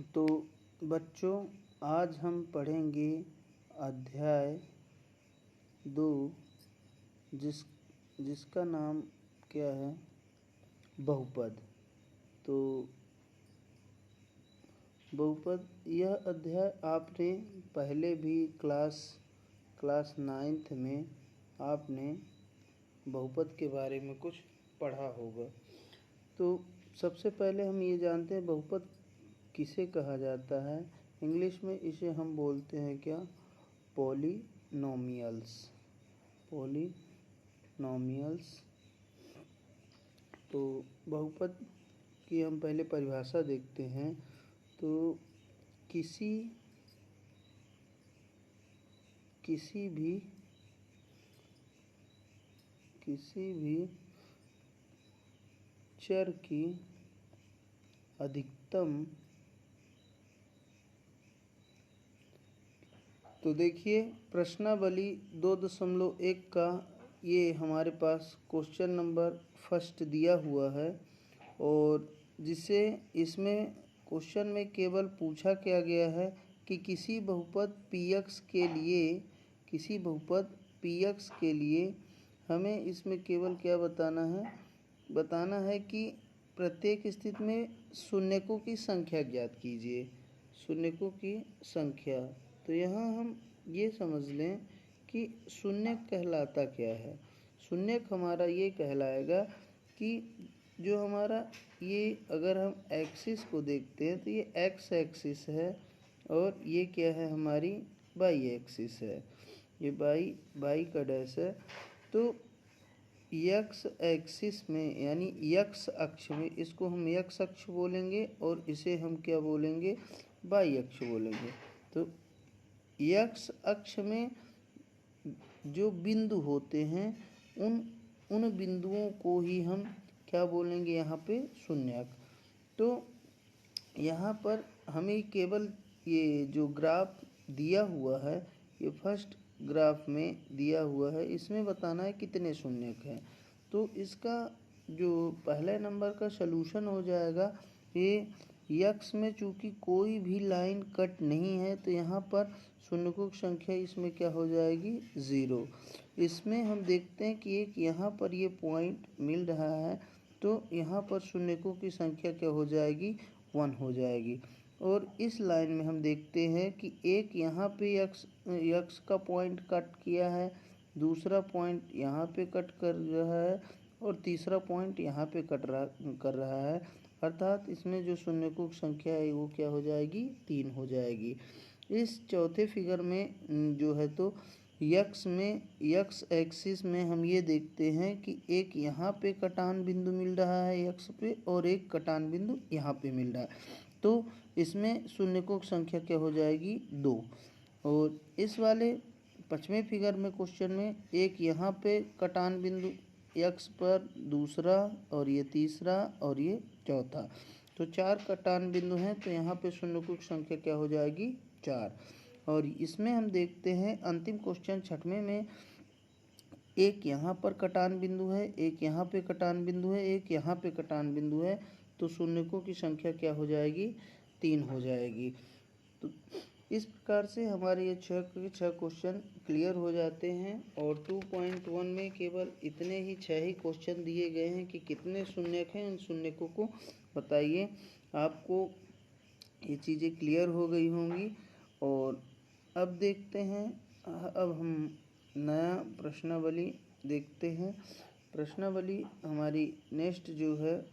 तो बच्चों, आज हम पढ़ेंगे अध्याय 2, जिसका नाम क्या है, बहुपद। तो बहुपद, यह अध्याय आपने पहले भी क्लास 9th में आपने बहुपद के बारे में कुछ पढ़ा होगा। तो सबसे पहले हम ये जानते हैं बहुपद किसे कहा जाता है। इंग्लिश में इसे हम बोलते हैं क्या, पॉलिनोमियल्स। तो बहुपद की हम पहले परिभाषा देखते हैं। तो किसी भी चर की अधिकतम, तो देखिए प्रश्नावली 2.1 का ये हमारे पास क्वेश्चन नंबर फर्स्ट दिया हुआ है, और जिसे इसमें क्वेश्चन में केवल पूछा क्या गया है कि किसी बहुपद px के लिए हमें इसमें केवल क्या बताना है कि प्रत्येक स्थिति में शून्यकों की संख्या ज्ञात कीजिए। शून्यकों की संख्या, तो यहाँ हम ये समझ लें कि शून्यक कहलाता क्या है। शून्यक हमारा ये कहलाएगा कि जो हमारा ये, अगर हम एक्सिस को देखते हैं तो ये एक्स एक्सिस है, और ये क्या है, हमारी वाई एक्सिस है। ये बाई का डैश है। तो यक्स एक्सिस में, यानी यक्स अक्ष में, इसको हम यक्स अक्ष बोलेंगे और इसे हम क्या बोलेंगे, वाई अक्ष बोलेंगे। तो यक्स अक्ष में जो बिंदु होते हैं उन बिंदुओं को ही हम क्या बोलेंगे, यहाँ पे शून्यक। तो यहाँ पर हमें केवल ये जो ग्राफ दिया हुआ है, ये फर्स्ट ग्राफ में दिया हुआ है, इसमें बताना है कितने शून्यक हैं। तो इसका जो पहले नंबर का सलूशन हो जाएगा, ये यक्स में चूँकि कोई भी लाइन कट नहीं है, तो यहाँ पर शून्यकों की संख्या इसमें क्या हो जाएगी, 0। इसमें हम देखते हैं कि एक यहाँ पर ये पॉइंट मिल रहा है, तो यहाँ पर शून्यकों की संख्या क्या हो जाएगी, 1 हो जाएगी। और इस लाइन में हम देखते हैं कि एक यहाँ पे यक्स का पॉइंट कट किया है, दूसरा पॉइंट यहाँ पे कट कर रहा है, और तीसरा पॉइंट यहाँ पे कर रहा है। अर्थात इसमें जो शून्यकों की संख्या है वो क्या हो जाएगी, 3 हो जाएगी। इस चौथे फिगर में जो है, तो यक्स एक्सिस में हम ये देखते हैं कि एक यहाँ पे कटान बिंदु मिल रहा है यक्स पे, और एक कटान बिंदु यहाँ पे मिल रहा है। तो इसमें शून्यकों की संख्या क्या हो जाएगी, 2। और इस वाले 5वें फिगर में क्वेश्चन में एक यहाँ पे कटान बिंदु यक्स पर, दूसरा और ये तीसरा और ये चौथा, तो 4 कटान बिंदु हैं। तो यहाँ पे शून्यकों की संख्या क्या हो जाएगी, 4। और इसमें हम देखते हैं अंतिम क्वेश्चन 6वें में, एक यहाँ पर कटान बिंदु है, एक यहाँ पे कटान बिंदु है, एक यहाँ पे कटान बिंदु है। तो शून्यकों की संख्या क्या हो जाएगी, 3 हो जाएगी। तो इस प्रकार से हमारे ये 6 क्वेश्चन क्लियर हो जाते हैं। और 2.1 में केवल इतने ही 6 ही क्वेश्चन दिए गए हैं कि कितने शून्यक हैं, इन शून्यकों को बताइए। आपको ये चीज़ें क्लियर हो गई होंगी। और अब देखते हैं, अब हम नया प्रश्नावली देखते हैं। प्रश्नावली हमारी नेक्स्ट जो है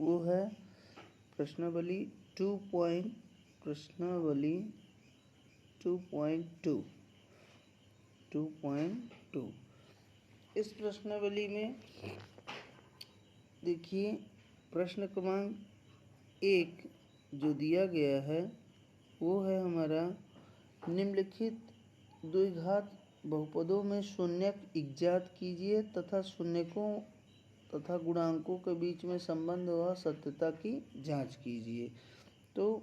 वो है प्रश्नावली 2.2। इस प्रश्नावली में देखिए प्रश्न क्रमांक 1 जो दिया गया है वो है हमारा, निम्नलिखित द्विघात बहुपदों में शून्यक इज्जात कीजिए तथा शून्यकों तथा गुणांकों के बीच में संबंध व सत्यता की जांच कीजिए। तो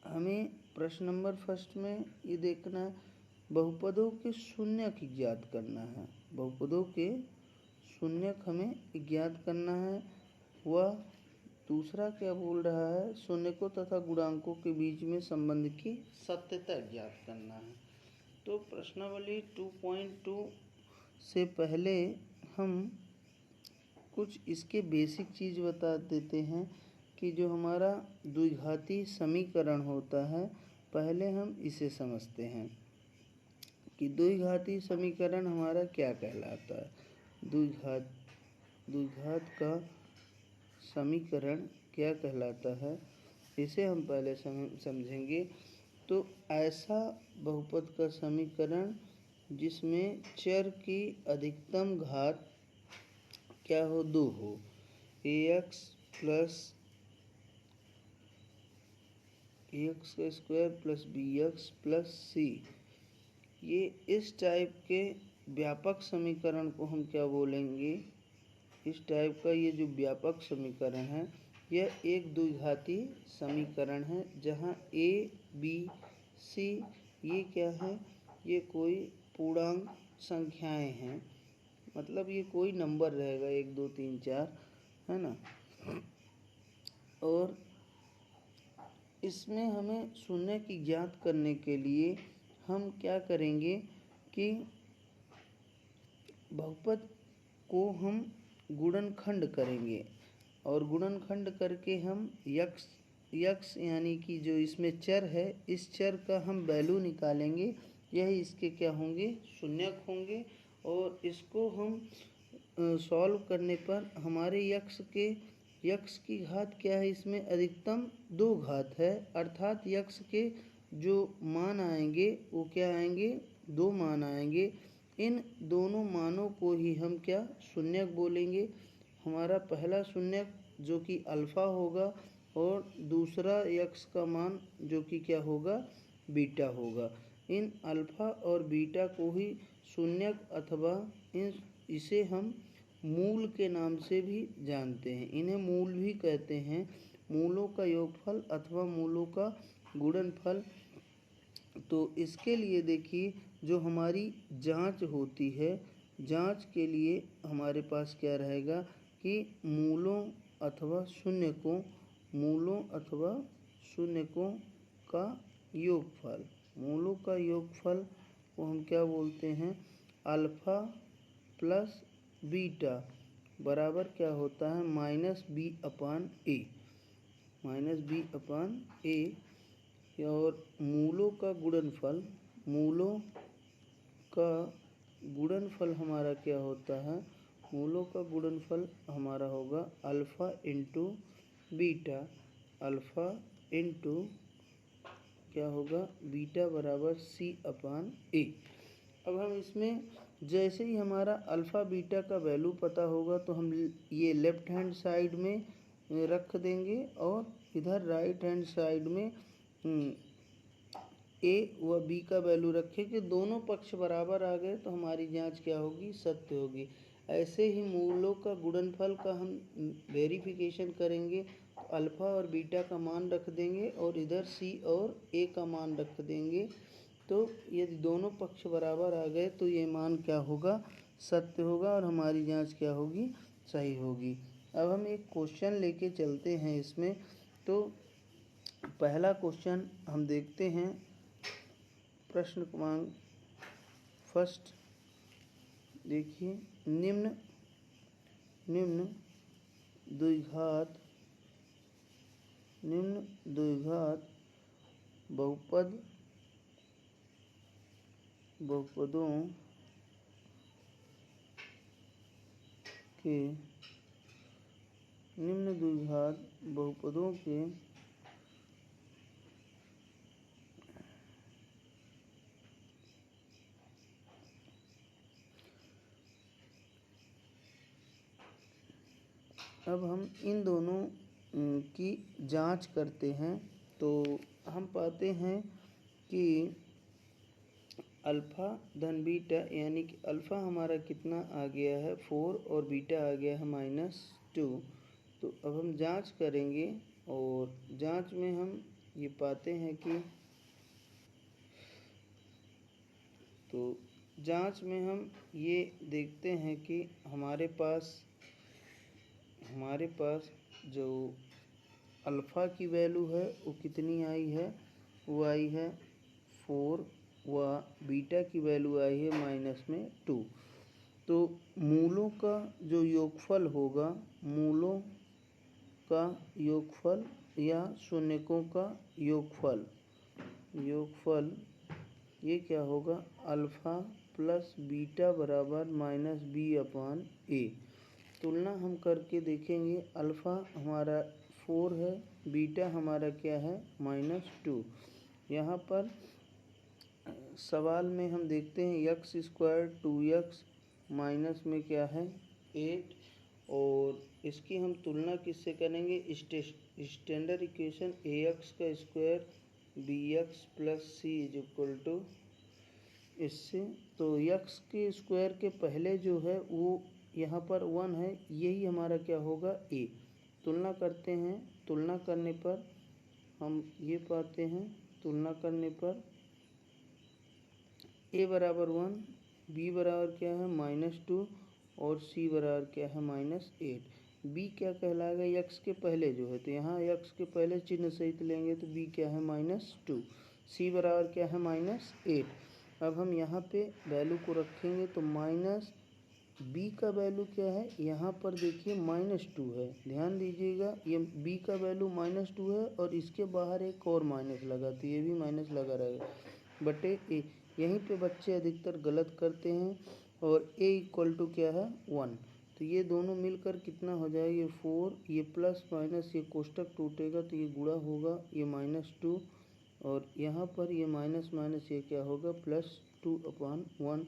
हमें प्रश्न नंबर फर्स्ट में ये देखना है, बहुपदों के शून्यक ज्ञात करना है। बहुपदों के शून्यक हमें ज्ञात करना है। वह दूसरा क्या बोल रहा है, शून्यकों तथा गुणांकों के बीच में संबंध की सत्यता ज्ञात करना है। तो प्रश्नावली 2.2 से पहले हम कुछ इसके बेसिक चीज़ बता देते हैं कि जो हमारा द्विघाती समीकरण होता है, पहले हम इसे समझते हैं कि द्विघाती समीकरण हमारा क्या कहलाता है। द्विघात का समीकरण क्या कहलाता है, इसे हम पहले समझेंगे। तो ऐसा बहुपद का समीकरण जिसमें चर की अधिकतम घात क्या हो, 2 हो, ax प्लस एक्स का square plus bx plus c, ये इस टाइप के व्यापक समीकरण को हम क्या बोलेंगे, इस टाइप का ये जो व्यापक समीकरण है यह एक द्विघाती समीकरण है, जहाँ a b c ये क्या है, ये कोई पूर्णांक संख्याएं हैं, मतलब ये कोई नंबर रहेगा 1 2 3 4, है ना। और इसमें हमें शून्य की ज्ञात करने के लिए हम क्या करेंगे कि बहुपद को हम गुणनखंड करेंगे, और गुणनखंड करके हम यक्स यानी कि जो इसमें चर है, इस चर का हम वैल्यू निकालेंगे, यही इसके क्या होंगे, शून्यक होंगे। और इसको हम सॉल्व करने पर हमारे यक्स की घात क्या है, इसमें अधिकतम 2 घात है, अर्थात यक्स के जो मान आएंगे वो क्या आएंगे, 2 मान आएंगे। इन दोनों मानों को ही हम क्या शून्यक बोलेंगे। हमारा पहला शून्यक जो कि अल्फ़ा होगा, और दूसरा यक्स का मान जो कि क्या होगा, बीटा होगा। इन अल्फ़ा और बीटा को ही शून्यक अथवा इसे हम मूल के नाम से भी जानते हैं, इन्हें मूल भी कहते हैं, मूलों का योगफल अथवा मूलों का गुणनफल। तो इसके लिए देखिए, जो हमारी जांच होती है, जांच के लिए हमारे पास क्या रहेगा कि मूलों अथवा शून्यकों का योगफल, मूलों का योगफल को हम क्या बोलते हैं, अल्फ़ा प्लस बीटा बराबर क्या होता है, -b/a। और मूलों का गुणनफल हमारा क्या होता है, मूलों का गुणनफल हमारा होगा alpha into beta, alpha into क्या होगा, बीटा बराबर c/a। अब हम इसमें जैसे ही हमारा अल्फ़ा बीटा का वैल्यू पता होगा, तो हम ये लेफ़्ट हैंड साइड में रख देंगे, और इधर राइट हैंड साइड में ए व बी का वैल्यू रखेंगे। दोनों पक्ष बराबर आ गए तो हमारी जांच क्या होगी, सत्य होगी। ऐसे ही मूलों का गुणनफल का हम वेरिफिकेशन करेंगे, तो अल्फ़ा और बीटा का मान रख देंगे, और इधर सी और ए का मान रख देंगे। तो यदि दोनों पक्ष बराबर आ गए तो ये मान क्या होगा, सत्य होगा, और हमारी जांच क्या होगी, सही होगी। अब हम एक क्वेश्चन लेके चलते हैं इसमें। तो पहला क्वेश्चन हम देखते हैं, प्रश्न क्रमांक फर्स्ट देखिए, निम्न द्विघात बहुपदों के अब हम इन दोनों की जांच करते हैं। तो हम पाते हैं कि अल्फ़ा धन बीटा, यानी कि अल्फ़ा हमारा कितना आ गया है 4, और बीटा आ गया है -2। तो अब हम जांच करेंगे, और जांच में हम ये पाते हैं कि जांच में हम ये देखते हैं कि हमारे पास जो अल्फ़ा की वैल्यू है वो कितनी आई है, वो आई है 4 व बीटा की वैल्यू आई है -2। तो मूलों का जो योगफल होगा, मूलों का योगफल या शून्यकों का योगफल ये क्या होगा, अल्फ़ा प्लस बीटा बराबर -b/a। तुलना हम करके देखेंगे, अल्फ़ा हमारा 4 है, बीटा हमारा क्या है -2। यहाँ पर सवाल में हम देखते हैं x² 2x माइनस में क्या है 8, और इसकी हम तुलना किससे करेंगे, standard equation ax² bx + c = इससे। तो x के स्क्वायर के पहले जो है वो यहाँ पर 1 है, यही हमारा क्या होगा a। तुलना करते हैं, तुलना करने पर हम ये पाते हैं, तुलना करने पर a बराबर 1, b बराबर क्या है -2 और c बराबर क्या है -8। b क्या कहलाएगा, x के पहले जो है, तो यहाँ x के पहले चिन्ह सहित लेंगे तो b क्या है -2, c बराबर क्या है -8। अब हम यहाँ पे वैल्यू को रखेंगे तो b का वैल्यू क्या है, यहाँ पर देखिए -2 है, ध्यान दीजिएगा, ये b का वैल्यू -2 है और इसके बाहर एक और माइनस लगा, तो ये भी माइनस लगा रहेगा बटे a। यहीं पे बच्चे अधिकतर गलत करते हैं, और a = क्या है 1, तो ये दोनों मिलकर कितना हो जाएगा, ये 4, ये प्लस माइनस, ये कोष्टक टूटेगा तो ये गुणा होगा, ये -2, और यहाँ पर ये माइनस माइनस ये क्या होगा +2/1,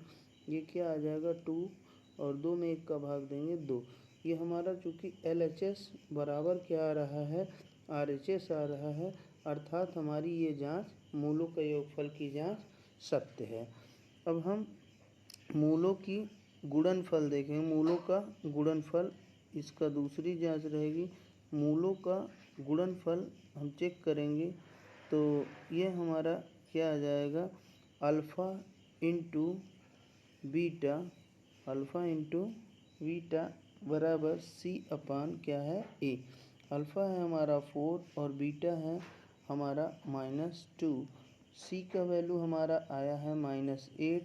ये क्या आ जाएगा 2, और 2 में 1 का भाग देंगे 2। ये हमारा चूँकि LHS बराबर क्या आ रहा है, RHS आ रहा है, अर्थात हमारी ये जांच मूलों का योगफल की जांच सत्य है। अब हम मूलों की गुणनफल देखेंगे, मूलों का गुणनफल, इसका दूसरी जांच रहेगी। मूलों का गुणनफल हम चेक करेंगे तो ये हमारा क्या आ जाएगा, अल्फ़ा इंटू बीटा बराबर c/, क्या है a। अल्फ़ा है हमारा 4 और बीटा है हमारा -2। c का वैल्यू हमारा आया है -8,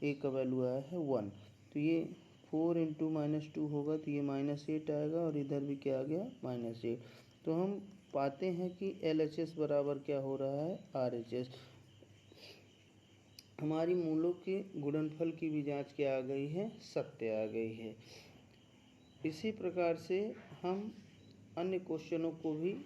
a का वैल्यू आया है 1, तो ये 4 × -2 होगा तो ये -8 आएगा, और इधर भी क्या आ गया -8। तो हम पाते हैं कि LHS बराबर क्या हो रहा है, RHS। हमारी मूलों के गुणनफल की भी जांच क्या आ गई है, सत्य आ गई है। इसी प्रकार से हम अन्य क्वेश्चनों को भी